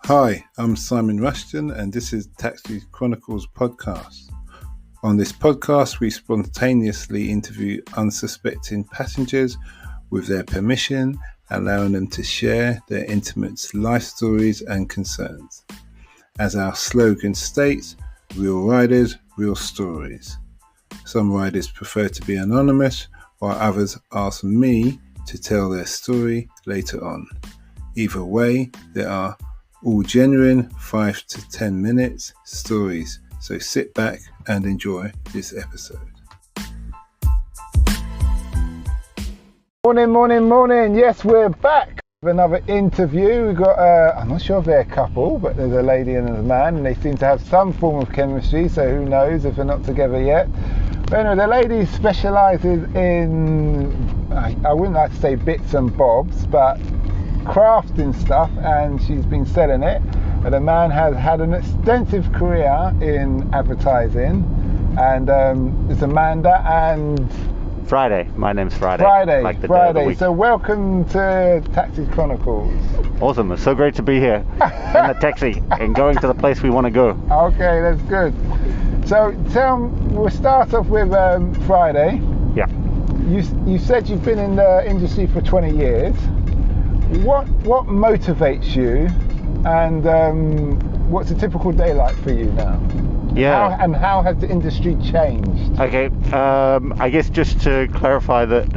Hi, I'm Simon Rushton and this is Taxi Chronicles Podcast. On this podcast, we spontaneously interview unsuspecting passengers with their permission, allowing them to share their intimate life stories and concerns. As our slogan states, real riders, real stories. Some riders prefer to be anonymous, while others ask me to tell their story later on. Either way, there are all genuine 5 to 10 minutes stories, so sit back and enjoy this episode. Morning. Yes, we're back with another interview. We've got, I'm not sure if they're a couple, but there's a lady and a man, and they seem to have some form of chemistry, so who knows if they're not together yet. But anyway, the lady specialises in, I wouldn't like to say bits and bobs, but crafting stuff, and she's been selling it. And the man has had an extensive career in advertising, and it's Amanda and Friday. My name's Friday. Friday. Day of the week. So welcome to Taxi Chronicles. Awesome. It's so great to be here in the taxi and going to the place we want to go. Okay, that's good. So we'll start off with Friday. Yeah. You said you've been in the industry for 20 years. What motivates you, and what's a typical day like for you now? Yeah. How has the industry changed? Okay. I guess just to clarify that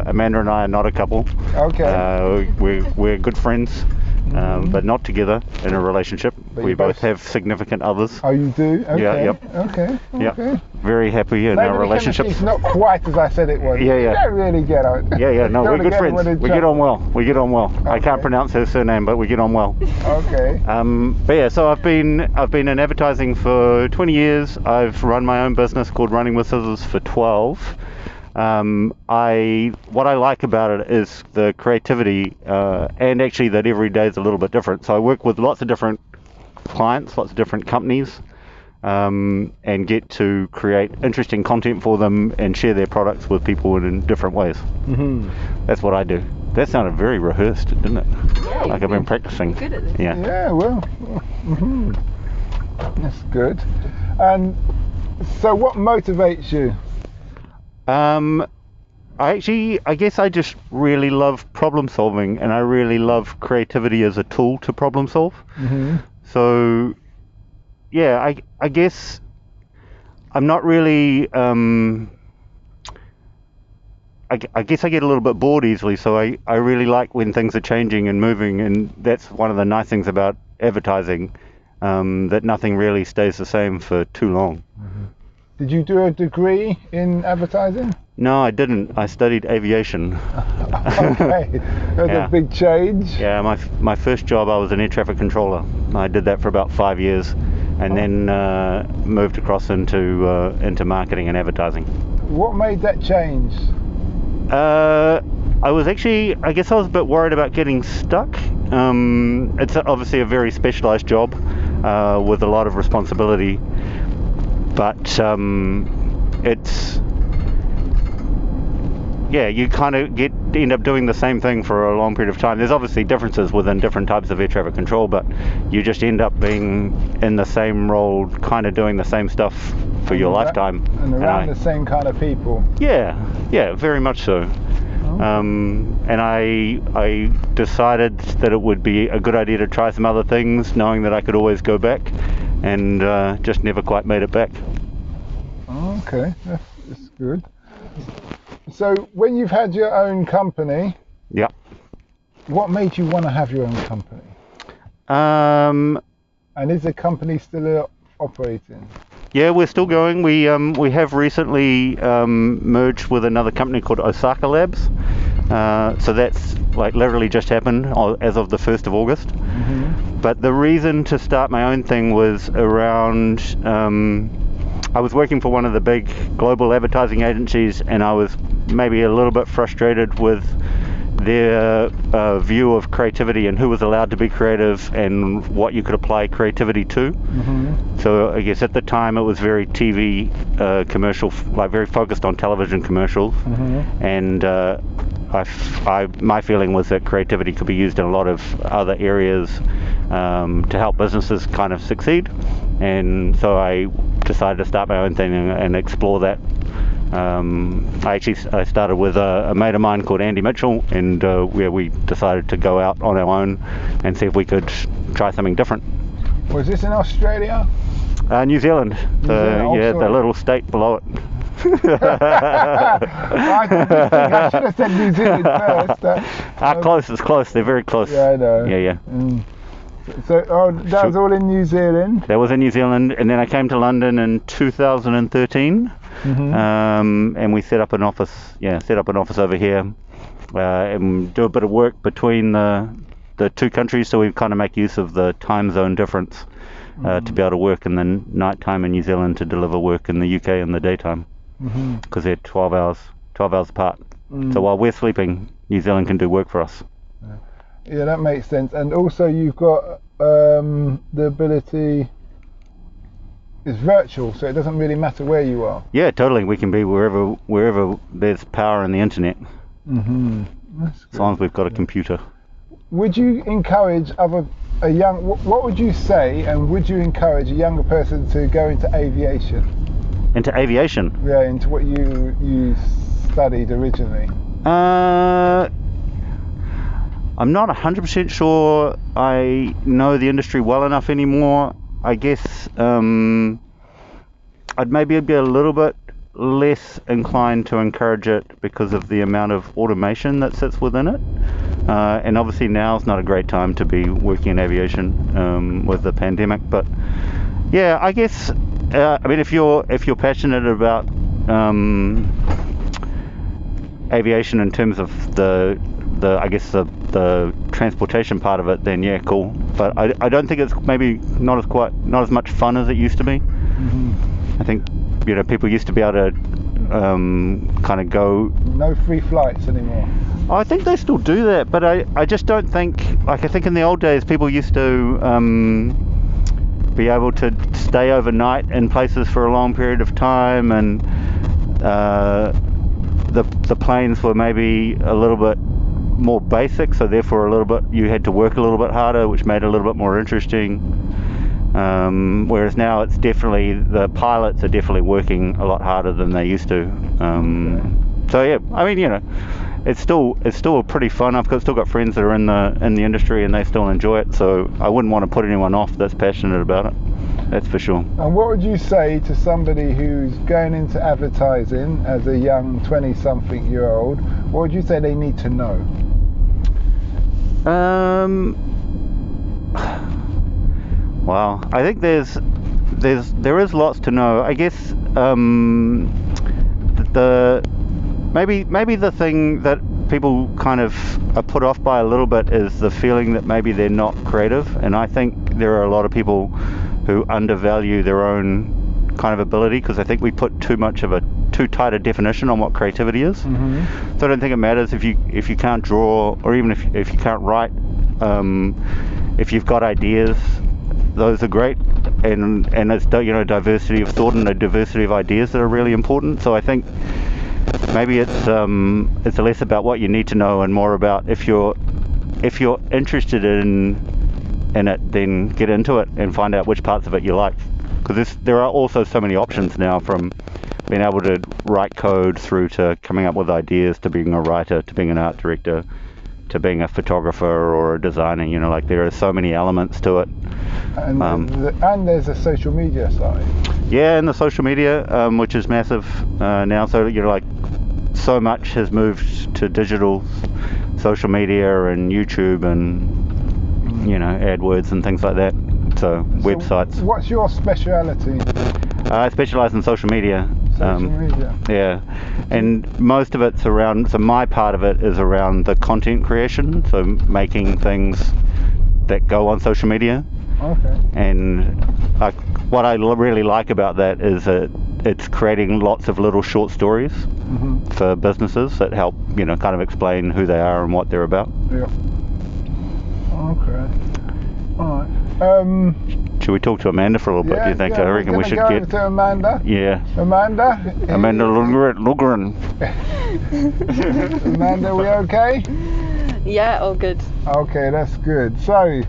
Amanda and I are not a couple. Okay. We're good friends, but not together in a relationship. But we both have significant others. Oh, you do? Okay. Yeah. Yep. Okay. Yep. Very happy in our relationship. It's not quite as I said it was. Yeah. You don't really get on. Yeah. No, we're good friends. We get on well. Okay. I can't pronounce her surname, but we get on well. Okay. But yeah, so I've been in advertising for 20 years. I've run my own business called Running with Scissors for 12. What I like about it is the creativity, and actually that every day is a little bit different. So I work with lots of different clients, lots of different companies, and get to create interesting content for them and share their products with people in different ways. Mm-hmm. That's what I do. That sounded very rehearsed, didn't it? Yeah, like I've been practicing. Good at this. Yeah, well, that's good. And so what motivates you? I guess I just really love problem solving, and I really love creativity as a tool to problem solve. Mm-hmm. So, yeah, I guess I'm not really, I guess I get a little bit bored easily, so I really like when things are changing and moving, and that's one of the nice things about advertising, that nothing really stays the same for too long. Mm-hmm. Did you do a degree in advertising? No, I didn't. I studied aviation. Okay, that's a big change. Yeah, my first job, I was an air traffic controller. I did that for about 5 years, and then moved across into marketing and advertising. What made that change? I guess I was a bit worried about getting stuck. It's obviously a very specialised job with a lot of responsibility, but it's, yeah, you kind of end up doing the same thing for a long period of time. There's obviously differences within different types of air traffic control, but you just end up being in the same role, kind of doing the same stuff for your lifetime. And around the same kind of people. Yeah, very much so. And I decided that it would be a good idea to try some other things, knowing that I could always go back, and just never quite made it back. Okay, that's good. So when you've had your own company, yeah, what made you want to have your own company? And is the company still operating? Yeah, we're still going. We have recently merged with another company called Osaka Labs. So that's like literally just happened as of the 1st of August. Mm-hmm. But the reason to start my own thing was around, I was working for one of the big global advertising agencies, and I was maybe a little bit frustrated with their view of creativity and who was allowed to be creative and what you could apply creativity to. Mm-hmm. So I guess at the time it was very TV commercial, like very focused on television commercials. Mm-hmm. And my feeling was that creativity could be used in a lot of other areas to help businesses kind of succeed. And so I decided to start my own thing and explore that. I started with a mate of mine called Andy Mitchell, and where we decided to go out on our own and see if we could try something different. Was this in Australia? New Zealand, the little state below it. I should have said New Zealand first. It's close. They're very close. Yeah, I know. Yeah. So, that was all in New Zealand? That was in New Zealand, and then I came to London in 2013, and we set up an office over here, and do a bit of work between the two countries, so we kind of make use of the time zone difference to be able to work in the night time in New Zealand to deliver work in the UK in the daytime, because they're 12 hours apart. So while we're sleeping, New Zealand can do work for us. Yeah, that makes sense. And also you've got the ability, it's virtual, so it doesn't really matter where you are. Yeah, totally. We can be wherever there's power in the internet. As long as we've got a computer. Would you encourage what would you say, and would you encourage a younger person to go into aviation? Into aviation? Yeah, into what you studied originally. I'm not 100% sure I know the industry well enough anymore. I guess I'd maybe be a little bit less inclined to encourage it because of the amount of automation that sits within it. And obviously now's not a great time to be working in aviation with the pandemic. But yeah, I guess if you're passionate about aviation in terms of the transportation part of it, then yeah, cool. But I don't think it's maybe not as much fun as it used to be. I think people used to be able to kind of go. No free flights anymore. I think they still do that, but I just don't think, I think in the old days people used to be able to stay overnight in places for a long period of time, and the planes were maybe a little bit more basic, so therefore you had to work a little bit harder, which made it a little bit more interesting. Whereas now it's definitely, the pilots are definitely working a lot harder than they used to. So yeah, it's still pretty fun. I've still got friends that are in the industry and they still enjoy it. So I wouldn't want to put anyone off that's passionate about it. That's for sure. And what would you say to somebody who's going into advertising as a young 20-something-year-old? What would you say they need to know? Wow, I think there is lots to know. I guess maybe the thing that people kind of are put off by a little bit is the feeling that maybe they're not creative, and I think there are a lot of people who undervalue their own kind of ability, because I think we put too tight a definition on what creativity is. So I don't think it matters if you can't draw, or even if you can't write. If you've got ideas, those are great, and it's diversity of thought and a diversity of ideas that are really important. So I think maybe it's less about what you need to know and more about if you're interested in it, then get into it and find out which parts of it you like, because there are also so many options now, from being able to write code through to coming up with ideas, to being a writer, to being an art director, to being a photographer or a designer. There are so many elements to it. And there's a social media side. Yeah, and the social media, which is massive now. So so much has moved to digital social media and YouTube and AdWords and things like that. So websites. What's your speciality? I specialize in social media. Social media. Yeah, and most of it's around. So my part of it is around the content creation. So making things that go on social media. Okay. And what I really like about that is that it's creating lots of little short stories for businesses that help kind of explain who they are and what they're about. Yeah. Okay. All right. Should we talk to Amanda for a little bit? Do you think? I reckon we should get to Amanda. Yeah. Amanda Lundgren. Amanda, we okay? Yeah, all good. Okay, that's good. So,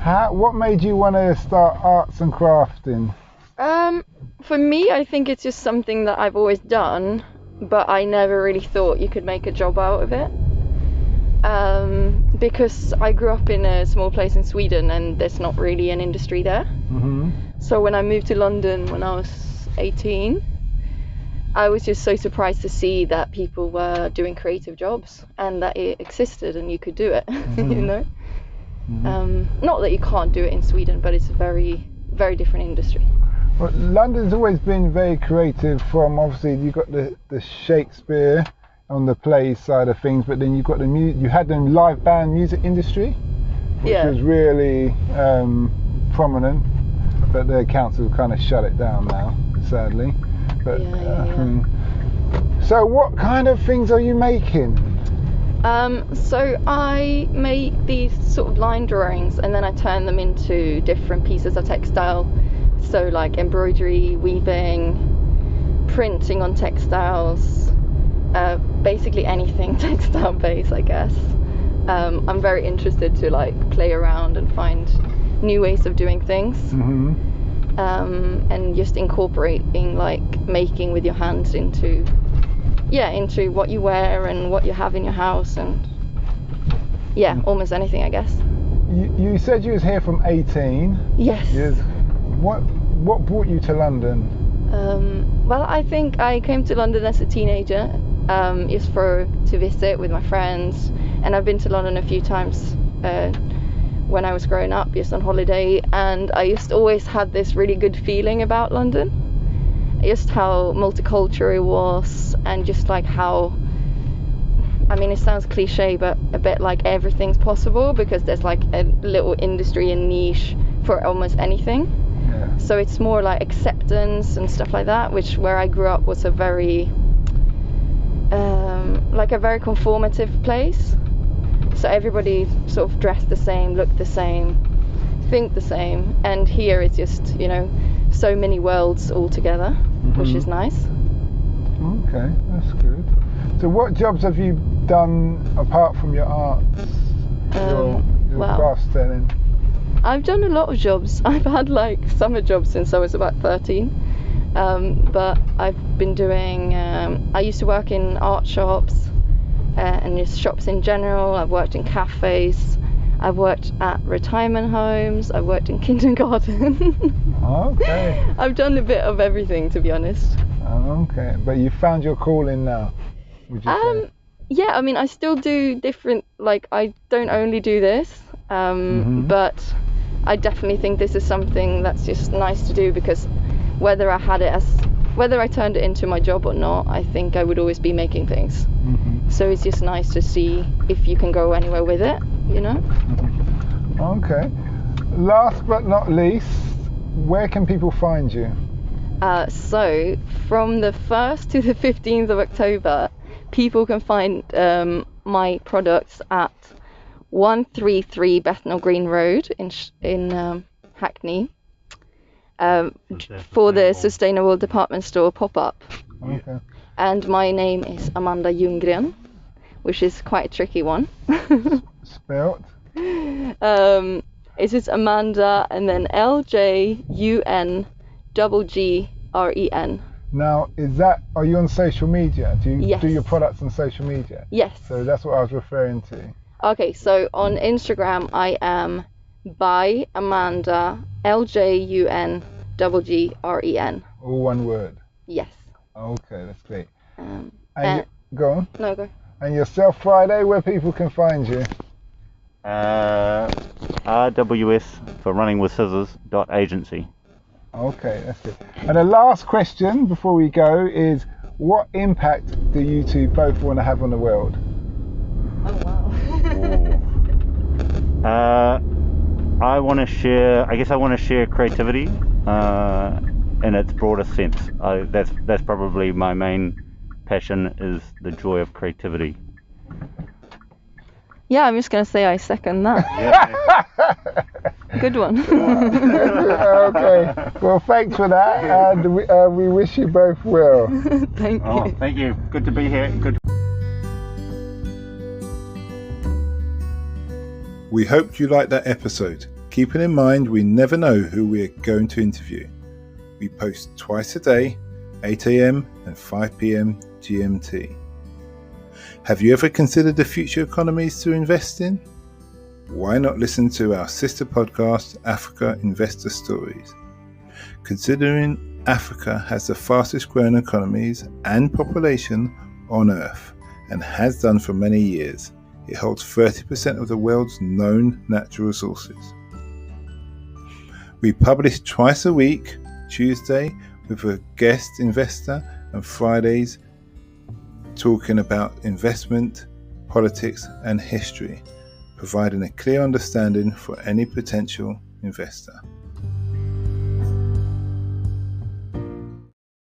What made you want to start arts and crafting? For me, I think it's just something that I've always done, but I never really thought you could make a job out of it. Because I grew up in a small place in Sweden and there's not really an industry there. Mm-hmm. So when I moved to London when I was 18, I was just so surprised to see that people were doing creative jobs and that it existed and you could do it, Mm-hmm. you know? Mm-hmm. Not that you can't do it in Sweden, but it's a very, very different industry. Well, London's always been very creative. From obviously you've got the Shakespeare on the play side of things, but then you've got you had the live band music industry, which was really prominent, but the council kind of shut it down now, sadly. But so what kind of things are you making? So I make these sort of line drawings and then I turn them into different pieces of textile. So like embroidery, weaving, printing on textiles, basically anything textile based, I guess. I'm very interested to like play around and find new ways of doing things. Mm-hmm. And just incorporating like making with your hands into what you wear and what you have in your house, and almost anything, I guess. You said you was here from 18. Yes. What brought you to London? Well, I think I came to London as a teenager, just to visit with my friends, and I've been to London a few times when I was growing up, just on holiday, and I just always had this really good feeling about London. Just how multicultural it was, and just like how, I mean, it sounds cliche, but a bit like everything's possible because there's like a little industry and niche for almost anything. Yeah. So it's more like acceptance and stuff like that, which where I grew up was a very very conformative place. So everybody sort of dressed the same, looked the same, think the same, and here it's just, so many worlds all together, which is nice. Okay, that's good. So what jobs have you done apart from your arts, your craft selling? I've done a lot of jobs. I've had like summer jobs since I was about 13, but I've been doing, I used to work in art shops and just shops in general. I've worked in cafes, I've worked at retirement homes, I've worked in kindergarten. Okay. I've done a bit of everything, to be honest. Okay, but you found your calling now, would you say? Yeah, I mean, I still do different, like, I don't only do this, but I definitely think this is something that's just nice to do, because whether I turned it into my job or not, I think I would always be making things. Mm-hmm. So it's just nice to see if you can go anywhere with it, Mm-hmm. Okay. Last but not least, where can people find you? So from the 1st to the 15th of October, people can find my products at 133 Bethnal Green Road in Hackney for the Sustainable Department Store pop-up. Okay. And my name is Amanda Ljunggren, which is quite a tricky one. Spelt? It's just Amanda and then LJUNGGREN. Now, are you on social media? Do you do your products on social media? Yes. So that's what I was referring to. Okay, so on Instagram I am by Amanda LJUNGGREN. All one word? Yes. Okay, that's great. Go on. No, go. And yourself, Friday, where people can find you? RWS for running with scissors.agency. Okay, that's good. And the last question before we go is, what impact do you two both want to have on the world? Oh wow. I want to share creativity in its broadest sense. That's probably my main passion, is the joy of creativity. Yeah, I'm just going to say I second that. Yeah. Good one. Okay, well, thanks for that, and we wish you both well. Thank you. Thank you. Good to be here. Good. We hope you liked that episode. Keeping in mind we never know who we're going to interview. We post twice a day, 8 a.m. and 5 p.m. GMT. Have you ever considered the future economies to invest in? Why not listen to our sister podcast, Africa Investor Stories? Considering Africa has the fastest growing economies and population on Earth and has done for many years, it holds 30% of the world's known natural resources. We publish twice a week, Tuesday with a guest investor and Fridays talking about investment, politics and history, providing a clear understanding for any potential investor.